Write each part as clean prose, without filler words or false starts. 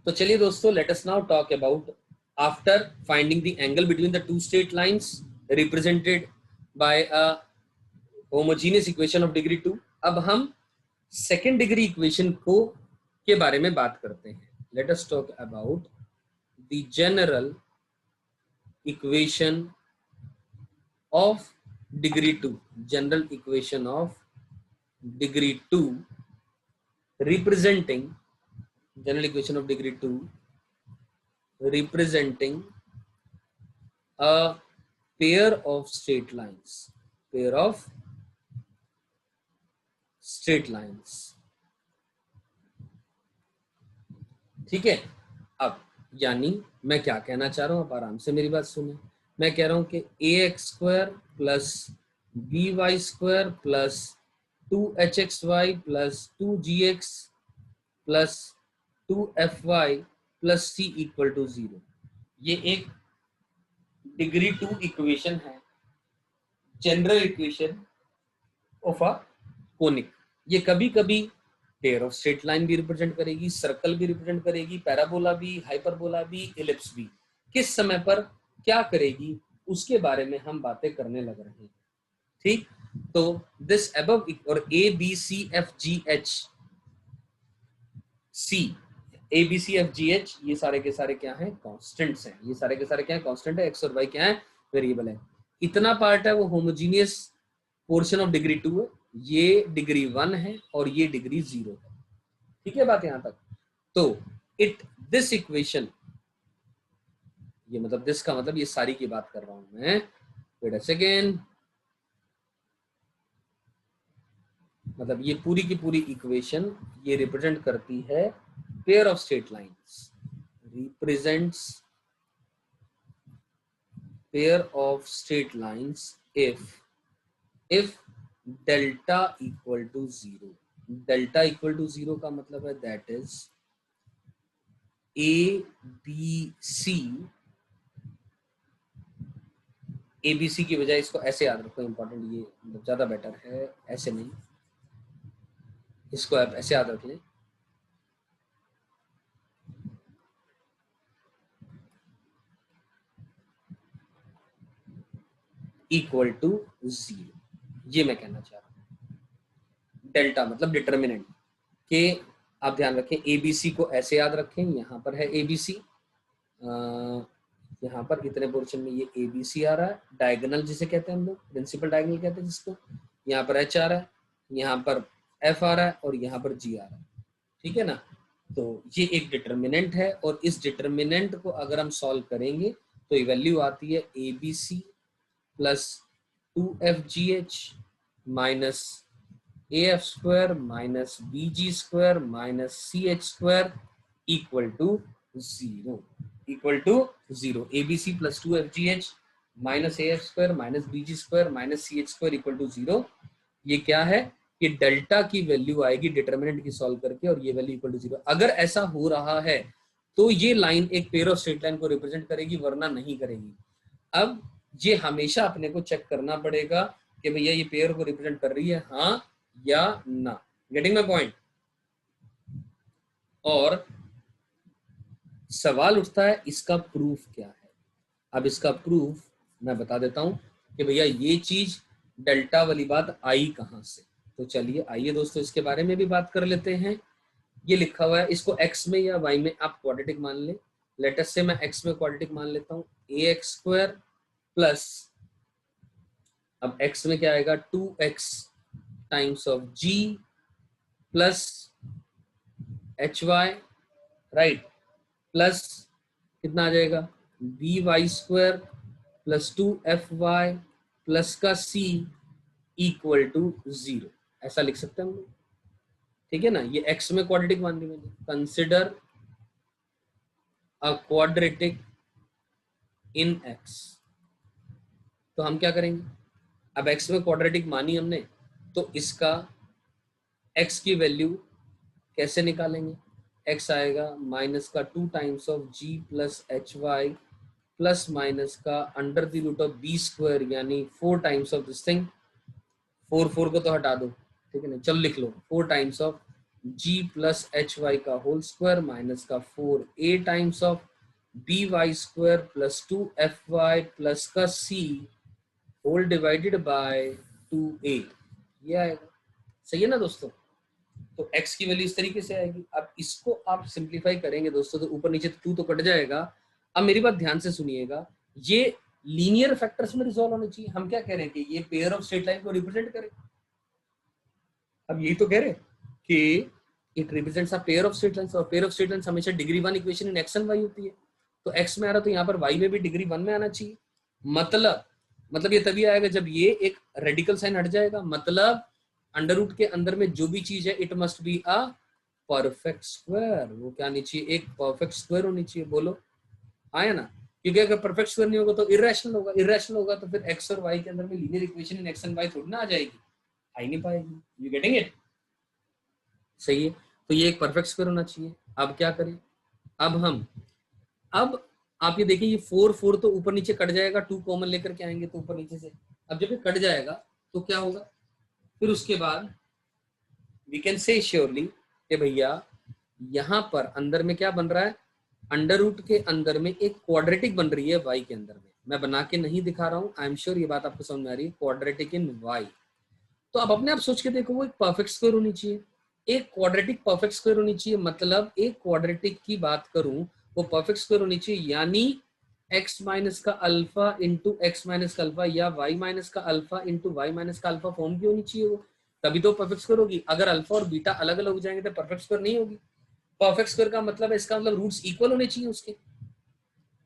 तो चलिए दोस्तों, let us now talk about after finding the angle between the to straight lines represented bye a homogeneous equation of degree 2। अब हम second degree equation को के बारे में बात करते हैं। Let us talk about the general equation of degree 2, general equation of degree 2 representing general equation of degree 2 representing a pair of straight lines, pair of straight lines। ठीक है। अब यानी मैं क्या कहना चाह रहा हूं, आप आराम से मेरी बात सुने। मैं कह रहा हूं कि ax² plus by² plus 2hxy plus 2gx plus 2fy plus c equal to 0, ये एक डिग्री 2 इक्वेशन है, general equation of a conic. ये कभी कभी पेयर ऑफ स्ट्रेट लाइन भी रिप्रेजेंट करेगी, सर्कल भी रिप्रेजेंट करेगी, पैराबोला भी, हाइपरबोला भी, इलिप्स भी। किस समय पर क्या करेगी उसके बारे में हम बातें करने लग रहे हैं। ठीक, तो दिस अबव और A B C F G H C, A B C F G H, ये सारे के सारे क्या हैं, कॉन्स्टेंट्स हैं। ये सारे के सारे क्या है, कॉन्स्टेंट है। एक्स और वाई क्या है, वेरिएबल है। इतना पार्ट है वो होमोजीनियस पोर्शन ऑफ डिग्री 2 है, ये डिग्री 1 है और ये डिग्री 0 है। ठीक है बात यहां तक। तो इट दिस इक्वेशन, ये मतलब दिस का मतलब ये सारी की बात कर रहा हूं मैं। वेट अ सेकेंड, मतलब ये पूरी की पूरी इक्वेशन ये रिप्रेजेंट करती है pair of straight lines, represents pair of straight lines if delta equal to 0। delta equal to 0 का मतलब है that is ABC की बजाय इसको ऐसे याद रखो, इंपॉर्टेंट, ये मतलब ज्यादा बेटर है, ऐसे नहीं, इसको आप ऐसे याद रख लें। इक्वल टू 0, ये मैं कहना चाह रहा हूं। डेल्टा मतलब डिटर्मिनेंट के, आप ध्यान रखें एबीसी को ऐसे याद रखें, यहां पर है एबीसी, यहाँ पर इतने पोर्शन में ये एबीसी आ रहा है, डायगोनल जिसे कहते हैं हम लोग, प्रिंसिपल डायगोनल कहते हैं जिसको। यहाँ पर एच आ रहा है, यहाँ पर एफ आ रहा है और यहाँ पर जी आ रहा है। ठीक है ना। तो ये एक डिटर्मिनेंट है और इस डिटर्मिनेंट को अगर हम सॉल्व करेंगे तो ये वैल्यू आती है ABC plus 2fgh minus AF² minus BG² minus CH² equal to 0, equal to 0। ABC plus 2fgh minus AF² minus BG² minus CH² equal to 0। ये क्या है, ये डेल्टा की वैल्यू आएगी डिटर्मिनेंट की सॉल्व करके और ये वैल्यू इक्वल टू 0। अगर ऐसा हो रहा है तो ये लाइन एक पेयर ऑफ स्ट्रेट लाइन को रिप्रेजेंट करेगी, वरना नहीं करेगी। अब ये हमेशा अपने को चेक करना पड़ेगा कि भैया ये पेयर को रिप्रेजेंट कर रही है, हाँ या ना। Getting my point. और सवाल उठता है इसका प्रूफ क्या है। अब इसका प्रूफ मैं बता देता हूं कि भैया ये चीज डेल्टा वाली बात आई कहां से। तो चलिए आइए दोस्तों इसके बारे में भी बात कर लेते हैं। ये लिखा हुआ है, इसको x में या y में आप क्वाड्रेटिक मान ले। लेटेस्ट से मैं x में क्वाड्रेटिक मान लेता हूं, ax² प्लस, अब x में क्या आएगा, 2x times of g plus hy, right, plus कितना आ जाएगा, by² प्लस 2fy प्लस का c इक्वल टू 0। ऐसा लिख सकते हैं हम लोग। ठीक है ना। ये x में क्वाड्रेटिक मान ली मैंने। Consider a quadratic in x। तो हम क्या करेंगे, अब x में क्वाड्रेटिक मानी हमने, तो इसका x की वैल्यू कैसे निकालेंगे। x आएगा माइनस का 2 times of g plus hy plus minus का under the root of b² यानी 4 टाइम्स ऑफ दिस थिंग। 4 को तो हटा दो, ठीक है ना, चलो लिख लो 4 times of g plus H Y का होल स्क्वायर माइनस का 4a times of B Y square plus 2fy plus का c whole divided by 2a, ये आएगा। सही है ना दोस्तों? तो x की वैल्यू इस तरीके से आएगी। अब इसको आप सिंप्लीफाई करेंगे दोस्तों तो ऊपर नीचे 2 तो कट जाएगा। अब मेरी बात ध्यान से सुनिएगा, ये लीनियर फैक्टर्स में रिजॉल्व होने चाहिए। हम क्या कह रहे हैं कि ये पेयर ऑफ स्ट्रेट लाइन को रिप्रेजेंट करे। अब यही तो कह रहे कि it represents a pair of straight lines, और पेयर ऑफ स्ट्रेट लाइंस हमेशा degree 1 equation in x and y होती है। तो x में आ रहा तो यहाँ पर y में भी डिग्री 1 में आना चाहिए। मतलब ये तभी आएगा जब ये एक रेडिकल साइन हट जाएगा। मतलब अंडर रूट के अंदर में जो भी चीज है it must be a perfect square. वो क्या होनी चाहिए? एक परफेक्ट स्क्वायर होनी चाहिए। बोलो आया ना? क्योंकि अगर परफेक्ट स्क्वायर नहीं होगा तो इरेशनल होगा, इरेशनल होगा तो फिर x और y के अंदर में linear equation in x and y थोड़ी ना आ जाएगी, आ ही नहीं पाएगी। You getting it? सही है। तो ये एक परफेक्ट स्क्वायर होना चाहिए। अब क्या करें? अब आप ये देखिए, ये 4 तो ऊपर नीचे कट जाएगा, 2 कॉमन लेकर के आएंगे तो ऊपर नीचे से। अब जब ये कट जाएगा तो क्या होगा? फिर उसके बाद वी कैन से श्योरली कि भैया यहां पर अंदर में क्या बन रहा है? अंडर रूट के अंदर में एक क्वाड्रेटिक बन रही है y के अंदर में। मैं बना के नहीं दिखा रहा हूं, आई एम श्योर ये बात आपको समझ में आ रही है। क्वाड्रेटिक इन y, तो आप अपने आप सोच के देखो, वो एक परफेक्ट स्क्वायर होनी चाहिए, एक क्वाड्रेटिक परफेक्ट स्क्वायर होनी चाहिए। मतलब एक क्वाड्रेटिक की बात करूं वो परफेक्ट स्क्वायर होनी चाहिए, यानी x माइनस का अल्फा इंटू एक्स माइनस का अल्फा या y माइनस का अल्फा इंटू वाई माइनस का अल्फा फॉर्म की होनी चाहिए वो, तभी तो परफेक्ट स्क्वायर होगी। अगर अल्फा और बीटा अलग अलग हो जाएंगे तो परफेक्ट स्क्वायर नहीं होगी। परफेक्ट स्क्वायर का मतलब है, इसका मतलब रूट्स इक्वल होने चाहिए उसके।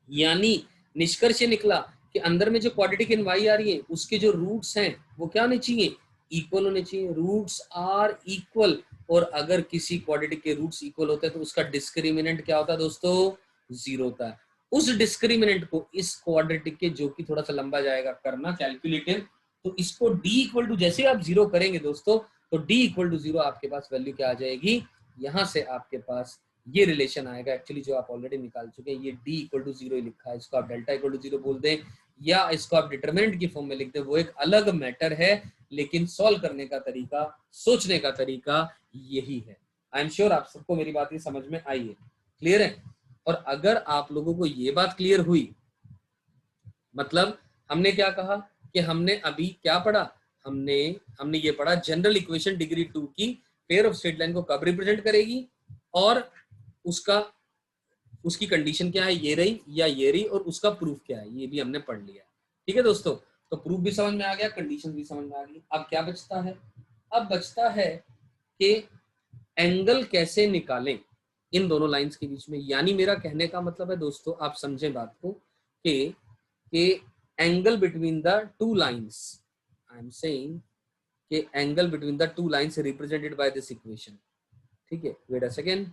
यानी निष्कर्ष ये निकला कि अंदर में जो क्वाड्रेटिक इन y आ रही है उसके जो रूट्स हैं वो क्या होने चाहिए? इक्वल होने चाहिए। रूट्स आर इक्वल, और अगर किसी क्वाड्रेटिक के रूट्स इक्वल होते हैं तो उसका डिस्क्रिमिनेंट क्या होता है दोस्तों? 0 होता है। उस डिस्क्रिमिनेंट को इस क्वाड्रेटिक के, जो कि थोड़ा सा लंबा जाएगा करना कैलकुलेटिव, तो इसको d इक्वल टू, जैसे आप 0 करेंगे दोस्तों तो d इक्वल टू 0 आपके पास वैल्यू क्या आ जाएगी? यहां से आपके पास ये रिलेशन आएगा एक्चुअली जो आप ऑलरेडी निकाल चुके हैं। ये d इक्वल टू 0 लिखा है, इसको आप डेल्टा इक्वल टू 0 बोल दें या इसको आप डिटरमिनेंट की फॉर्म में लिख दें, वो एक अलग मैटर है, लेकिन सॉल्व करने का तरीका, सोचने का तरीका यही है। आई एम श्योर आप सबको मेरी बात ये समझ में आई है, क्लियर है? और अगर आप लोगों को ये बात क्लियर हुई, मतलब हमने क्या कहा कि हमने अभी क्या पढ़ा? हमने ये पढ़ा जनरल इक्वेशन डिग्री 2 की पेयर ऑफ स्ट्रेट लाइन को कब रिप्रेजेंट करेगी, और उसकी कंडीशन क्या है, ये रही या ये रही, और उसका प्रूफ क्या है, ये भी हमने पढ़ लिया। ठीक है दोस्तों? तो प्रूफ भी समझ में आ गया, कंडीशन भी समझ में आ गई। अब क्या बचता है? अब बचता है कि एंगल कैसे निकालें इन दोनों लाइंस के बीच में। यानी मेरा कहने का मतलब है दोस्तों, आप समझें बात को, कि angle between the two lines, I am saying कि angle between the two lines represented by this equation. ठीक है, वेट अ सेकेंड।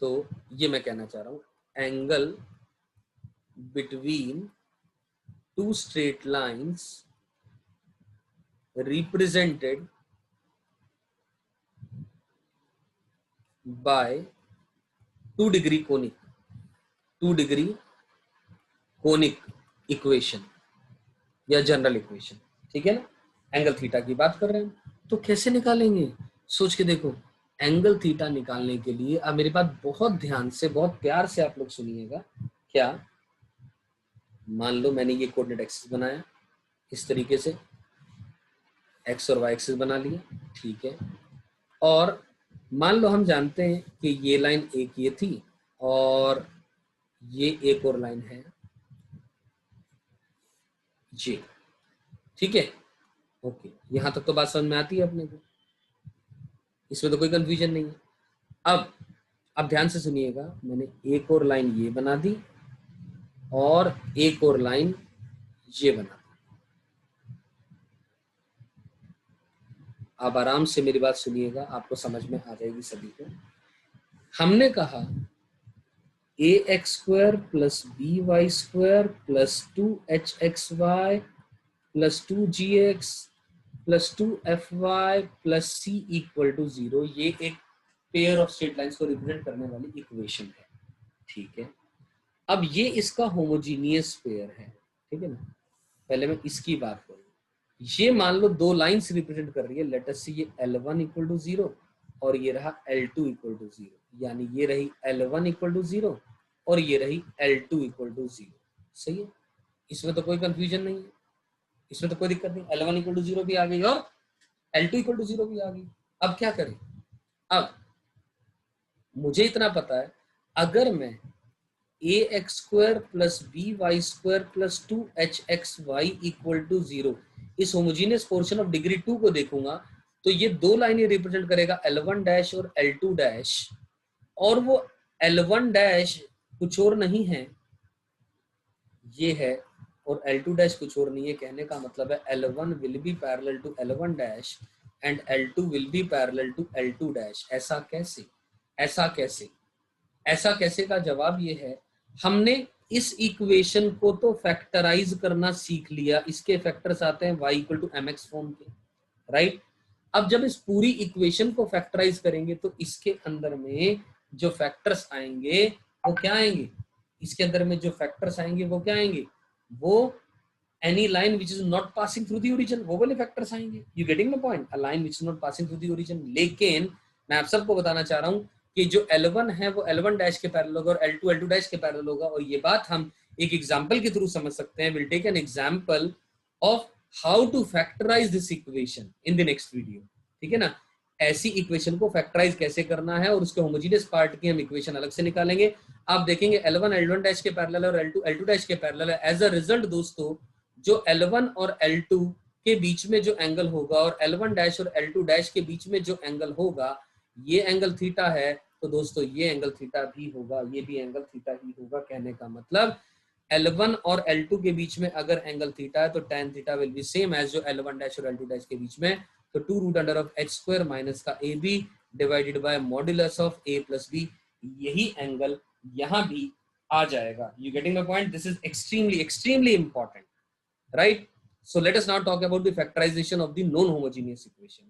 तो ये मैं कहना चाह रहा हूं, angle between two straight lines represented by 2 degree conic equation या जनरल इक्वेशन। ठीक है ना? एंगल थीटा की बात कर रहे हैं, तो कैसे निकालेंगे? सोच के देखो। एंगल थीटा निकालने के लिए अब मेरी बात बहुत ध्यान से, बहुत प्यार से आप लोग सुनिएगा। क्या? मान लो मैंने ये कोऑर्डिनेट एक्सिस बनाया इस तरीके से, एक्स और वाई एक्सिस बना लिया, ठीक है। और मान लो हम जानते हैं कि ये लाइन एक ये थी और ये एक और लाइन है जी, ठीक है, ओके। यहां तक तो बात समझ में आती है अपने को, इसमें तो कोई कंफ्यूजन नहीं है। अब ध्यान से सुनिएगा, मैंने एक और लाइन ये बना दी और एक और लाइन ये बना दी। आप आराम से मेरी बात सुनिएगा, आपको समझ में आ जाएगी सभी को। हमने कहा a x square plus b Y square plus 2hxy plus 2gx plus 2fy plus c equal to 0, ये एक पेयर ऑफ स्ट्रेट लाइंस को रिप्रेजेंट करने वाली इक्वेशन है। ठीक है, अब ये इसका होमोजीनियस पेयर है, ठीक है ना। पहले मैं इसकी बात करूं, ये मान लो दो लाइंस रिप्रेजेंट कर रही है, लेट अस सी ये L1 इक्वल टू 0 और ये रहा L2 इक्वल टू 0, यानी ये रही L1 इक्वल टू 0 और ये रही L2 इक्वल टू 0। सही है, इसमें तो कोई कंफ्यूजन नहीं है, इसमें तो कोई दिक्कत नहीं। L1 इक्वल टू 0 भी आ गई और L2 इक्वल टू 0 भी आ गई। अब क्या करें? अब मुझे इतना पता है, अगर मैं ax² plus by² plus 2hxy equal to 0 इस होमोजीनियस पोर्शन ऑफ डिग्री 2 को देखूंगा, तो ये दो लाइनें रिप्रेजेंट करेगा L1 डैश और L2 डैश, और वो L1 डैश कुछ और नहीं है, ये है, और L2 डैश कुछ और नहीं है। कहने का मतलब है L1 will be parallel to L1 dash and L2 will be parallel to L2 dash. ऐसा कैसे? ऐसा कैसे? ऐसा कैसे का जवाब ये है, हमने इस इक्वेशन को तो फैक्टराइज करना सीख लिया, इसके फैक्टर्स आते हैं y equal to mx form के, राइट। अब जब इस पूरी इक्वेशन को फैक्टराइज करेंगे तो इसके अंदर में जो फैक्टर्स आएंगे वो क्या आएंगे? इसके अंदर में जो फैक्टर्स आएंगे वो क्या आएंगे? वो any line which is not passing through the origin, वो वाले फैक्टर्स आएंगे। You getting my point? A line which is not passing through the origin। लेकिन मैं आप सबको बताना चाह रहा हूं कि जो L1 है वो L1 डैश के पैरेलल होगा और L2 L2 डैश के पैरेलल होगा, और ये बात हम एक एग्जांपल के थ्रू समझ सकते हैं। We'll take an example of how to factorize this equation in the next video। ठीक है ना, ऐसी इक्वेशन को फैक्टराइज कैसे करना है और उसके होमोजेनियस पार्ट की हम इक्वेशन अलग से निकालेंगे। आप देखेंगे L1 L1 डैश के पैरेलल है और L2 L2 डैश के पैरेलल है। एज अ रिजल्ट दोस्तों, जो L1 और L2 के बीच में जो एंगल होगा और L1 डैश और L2 डैश के बीच में जो एंगल होगा, ये एंगल थीटा है, तो दोस्तों ये एंगल थीटा भी होगा, ये भी एंगल थीटा ही होगा। कहने का मतलब L1 और L2 के बीच में अगर एंगल थीटा है तो tan theta will be same as जो L1 डैश और L2 डैश के बीच में, तो 2 root under of h² minus का AB divided by modulus of A plus B, यही एंगल यहां भी आ जाएगा। You getting my point? This is extremely important, right? So let us now talk about the factorization of the non-homogeneous equation।